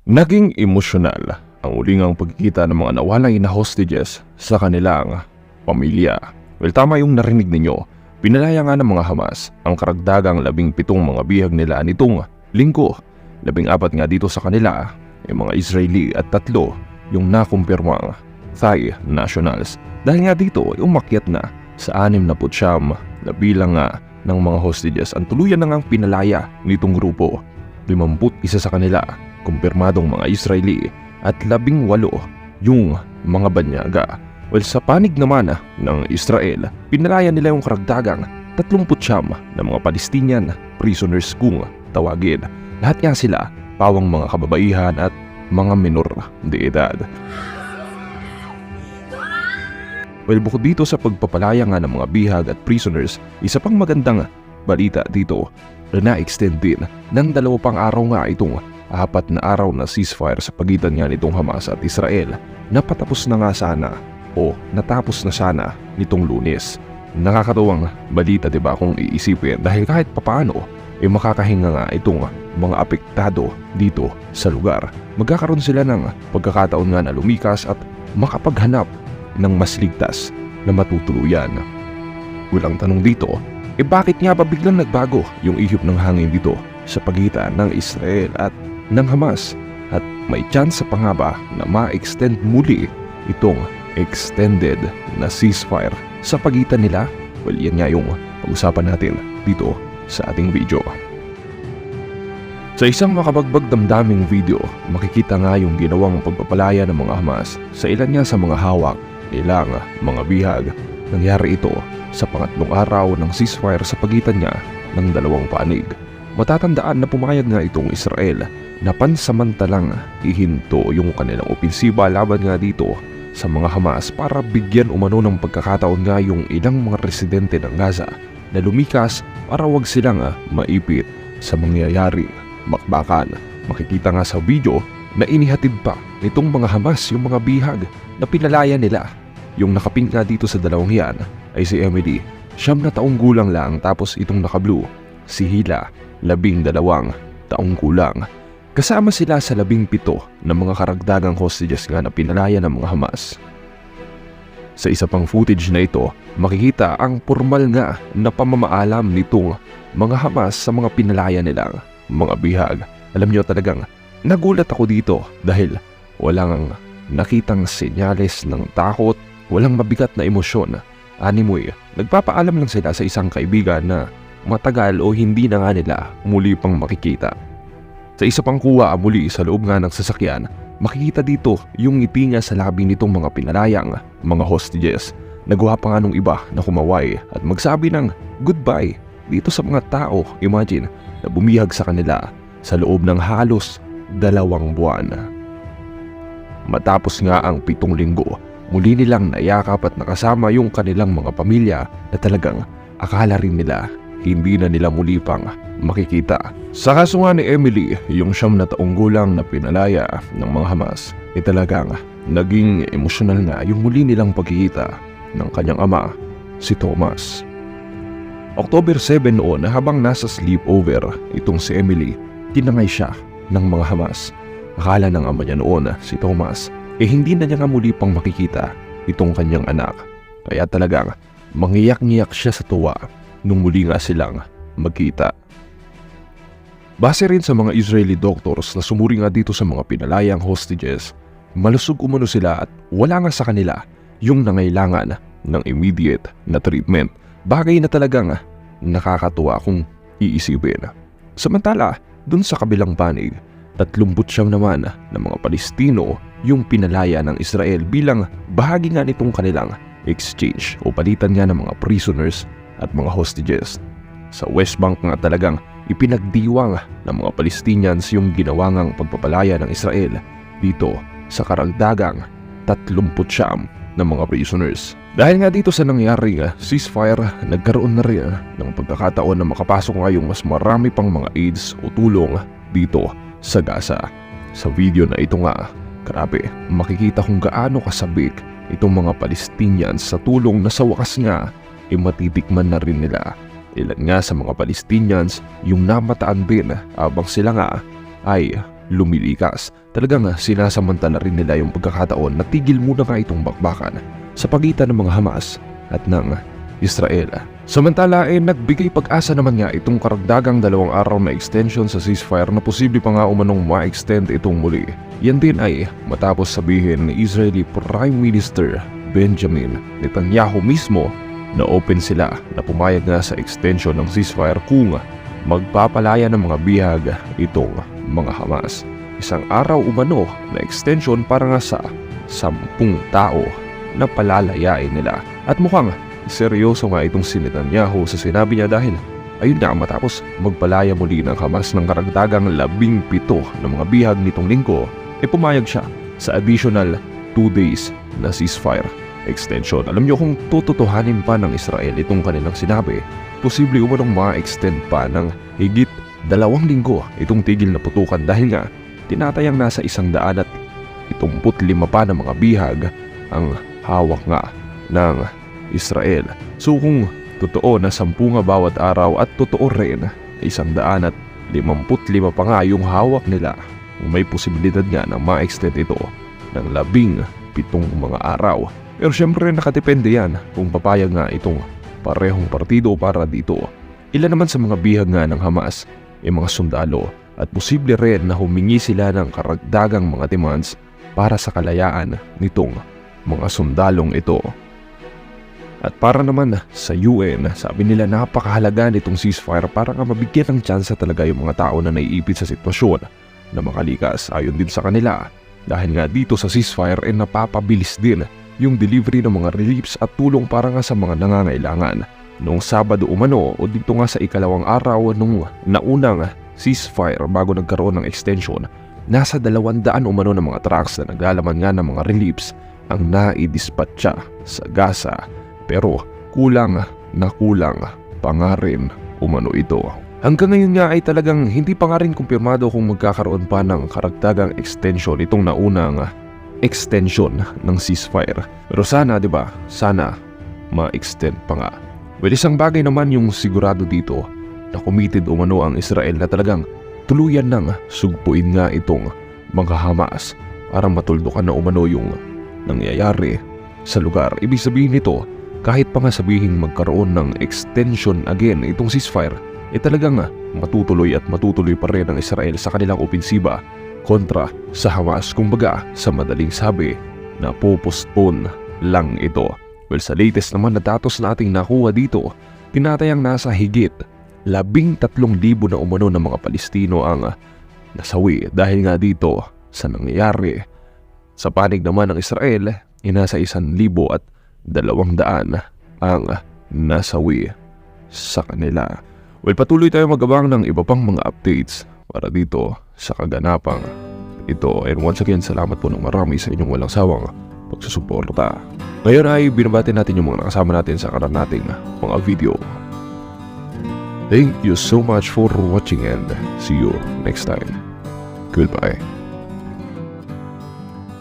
Naging emosyonal ang ulingang pagkikita ng mga nawalay na hostages sa kanilang pamilya. Well, tama yung narinig ninyo. Pinalaya nga ng mga Hamas ang karagdagang 17 mga bihag nila nitong linggo. 14 nga dito sa kanila yung mga Israeli at 3 yung nakumpirmang Thai nationals. Dahil nga dito umakyat na sa 69 na bilang nga ng mga hostages ang tuluyan na ngang pinalaya nitong grupo. 51 sa kanila kumpirmadong mga Israeli at 18 yung mga banyaga. Well, sa panig naman ng Israel, pinalaya nila yung karagdagang 39 na mga Palestinian prisoners kung tawagin. Lahat nga sila pawang mga kababaihan at mga minor de edad. Well, bukod dito sa pagpapalaya nga ng mga bihag at prisoners, isa pang magandang balita dito na na-extend din ng 2 pang araw nga itong 4 na araw na ceasefire sa pagitan nga nitong Hamas at Israel. Napatapos na nga sana o natapos na sana nitong Lunes. Nakakatuwang balita, diba, kung iisipin, dahil kahit papaano makakahinga nga itong mga apektado dito sa lugar. Magkakaroon sila ng pagkakataon nga na lumikas at makapaghanap ng mas ligtas na matutuluyan. Walang tanong dito, bakit nga ba biglang nagbago yung ihip ng hangin dito sa pagitan ng Israel at ng Hamas, at may chance pa nga ba na ma-extend muli itong extended na ceasefire sa pagitan nila? Well, yan nga yung pag-usapan natin dito sa ating video. Sa isang makabagbag damdaming video, makikita nga yung ginawang pagpapalaya ng mga Hamas sa ilan nga sa mga hawak nilang mga bihag. Nangyari ito sa pangatlong araw ng ceasefire sa pagitan niya ng 2 panig. Matatandaan na pumayag nga itong Israel na pansamantalang ihinto yung kanilang opensiba laban nga dito sa mga Hamas para bigyan umano ng pagkakataon nga yung ilang mga residente ng Gaza na lumikas para wag silang maipit sa mangyayaring bakbakan. Makikita nga sa video na inihatid pa nitong mga Hamas yung mga bihag na pinalaya nila. Yung nakapin nga dito sa dalawang yan ay si Emily, 9 na taong gulang lang, tapos itong naka-blue, si Hila, 12 taong gulang. Kasama sila sa 17 na mga karagdagang hostages nga na pinalaya ng mga Hamas. Sa isa pang footage na ito, makikita ang formal nga na pamamaalam nitong mga Hamas sa mga pinalaya nilang mga bihag. Alam nyo, talagang nagulat ako dito dahil walang nakitang senyales ng takot, walang mabigat na emosyon. Animoy, nagpapaalam lang sila sa isang kaibigan na matagal o hindi na nga nila muli pang makikita. Sa isa pang kuha muli sa loob nga ng sasakyan, makikita dito yung ngiti nga sa labi nitong mga pinalayang mga hostages. Nagawa pa nga nung iba na kumaway at magsabi ng goodbye dito sa mga tao, imagine, na bumihag sa kanila sa loob ng halos 2 buwan. Matapos nga ang 7 linggo, muli nilang nayakap at nakasama yung kanilang mga pamilya na talagang akala rin nila hindi na nila muli pang makikita. Sa kaso nga ni Emily, yung 9 na taong gulang na pinalaya ng mga Hamas, talagang naging emosyonal nga yung muli nilang pagkikita ng kanyang ama, si Thomas. October 7 noon, habang nasa sleepover itong si Emily, tinangay siya ng mga Hamas. Akala ng ama niya noon, si Thomas, hindi na niya nga muli pang makikita itong kanyang anak. Kaya talagang mangiyak-ngiyak siya sa tuwa nung muli nga silang magkita. Base rin sa mga Israeli doctors na sumuri nga dito sa mga pinalayang hostages, malusog umano sila at wala nga sa kanila yung nangailangan ng immediate na treatment. Bagay na talagang nakakatuwa kung iisipin. Samantala, dun sa kabilang panig, 39 naman ng mga Palestino yung pinalaya ng Israel bilang bahagi nga nitong kanilang exchange o palitan nga ng mga prisoners at mga hostages. Sa West Bank nga talagang ipinagdiwang ng mga Palestinians yung ginawang pagpapalaya ng Israel dito sa karagdagang 39 na mga prisoners. Dahil nga dito sa nangyari ceasefire, nagkaroon na rin ng pagkakataon na makapasok nga yung mas marami pang mga aids o tulong dito sa Gaza. Sa video na ito nga, grabe, makikita kung gaano kasabik itong mga Palestinians sa tulong na sa wakas nga matitikman na rin nila. Ilan nga sa mga Palestinians yung namataan din habang sila nga ay lumilikas. Talagang sinasamantala rin nila yung pagkakataon na tigil muna nga itong bakbakan sa pagitan ng mga Hamas at ng Israel. Samantala nagbigay pag-asa naman nga itong karagdagang 2 araw na extension sa ceasefire na posible pa nga umanong ma-extend itong muli. Yan din ay matapos sabihin ni Israeli Prime Minister Benjamin Netanyahu mismo na open sila na pumayag nga sa extension ng ceasefire kung magpapalaya ng mga bihag itong mga Hamas. 1 araw umano na extension para nga sa 10 tao na palalayain nila. At mukhang seryoso nga itong si Netanyahu sa sinabi niya dahil ayun nga matapos magpalaya muli ng Hamas ng karagdagang 17 na mga bihag nitong linggo, pumayag siya sa additional 2 days na ceasefire extension. Alam niyo kung tututuhanin pa ng Israel itong kanilang sinabi, posible umanong ma-extend pa ng higit 2 linggo itong tigil na putukan dahil nga tinatayang nasa 175 pa na mga bihag ang hawak nga ng Israel. So kung totoo na 10 nga bawat araw at totoo rin 155 pa nga yung hawak nila, may posibilidad nga na ma-extend ito ng 17 mga araw. Pero syempre nakadepende yan kung papayag nga itong parehong partido para dito. Ilan naman sa mga bihag nga ng Hamas ay mga sundalo at posible rin na humingi sila ng karagdagang mga demands para sa kalayaan nitong mga sundalong ito. At para naman sa UN, sabi nila napakahalaga nitong ceasefire para nga mabigyan ng tsansa talaga yung mga tao na naiipit sa sitwasyon na makalikas. Ayon din sa kanila, dahil nga dito sa ceasefire napapabilis din yung delivery ng mga reliefs at tulong para nga sa mga nangangailangan. Noong Sabado umano o dito nga sa 2nd araw nung naunang ceasefire bago nagkaroon ng extension, nasa 200 umano ng mga trucks na naglalaman nga ng mga reliefs ang naidispatcha sa Gaza. Pero kulang pa nga rin umano ito. Hanggang ngayon nga ay talagang hindi pa nga rin kumpirmado kung magkakaroon pa ng karagdagang extension itong naunang extension ng ceasefire. Pero sana, di ba? Sana ma-extend pa nga. Well, isang bagay naman yung sigurado dito na committed umano ang Israel na talagang tuluyan nang sugpuin nga itong mga Hamas para matuldukan na umano yung nangyayari sa lugar. Ibig sabihin nito, kahit pa nga sabihin magkaroon ng extension again itong ceasefire, talagang matutuloy pa rin ang Israel sa kanilang opensiba kontra sa Hamas. Kumbaga, sa madaling sabi, na po-postpone lang ito. Well, sa latest naman na datos na ating nakuha dito, tinatayang nasa higit 13,000 na umano ng mga Palestino ang nasawi dahil nga dito sa nangyayari. Sa panig naman ng Israel, nasa 1,200 ang nasawi sa kanila. Well, patuloy tayo mag-abang ng iba pang mga updates para dito sa kaganapang ito. And once again, salamat po ng marami sa inyong walang sawang pagsusuporta. Ngayon ay binabati natin yung mga nakasama natin sa karan nating mga video. Thank you so much for watching and see you next time. Goodbye.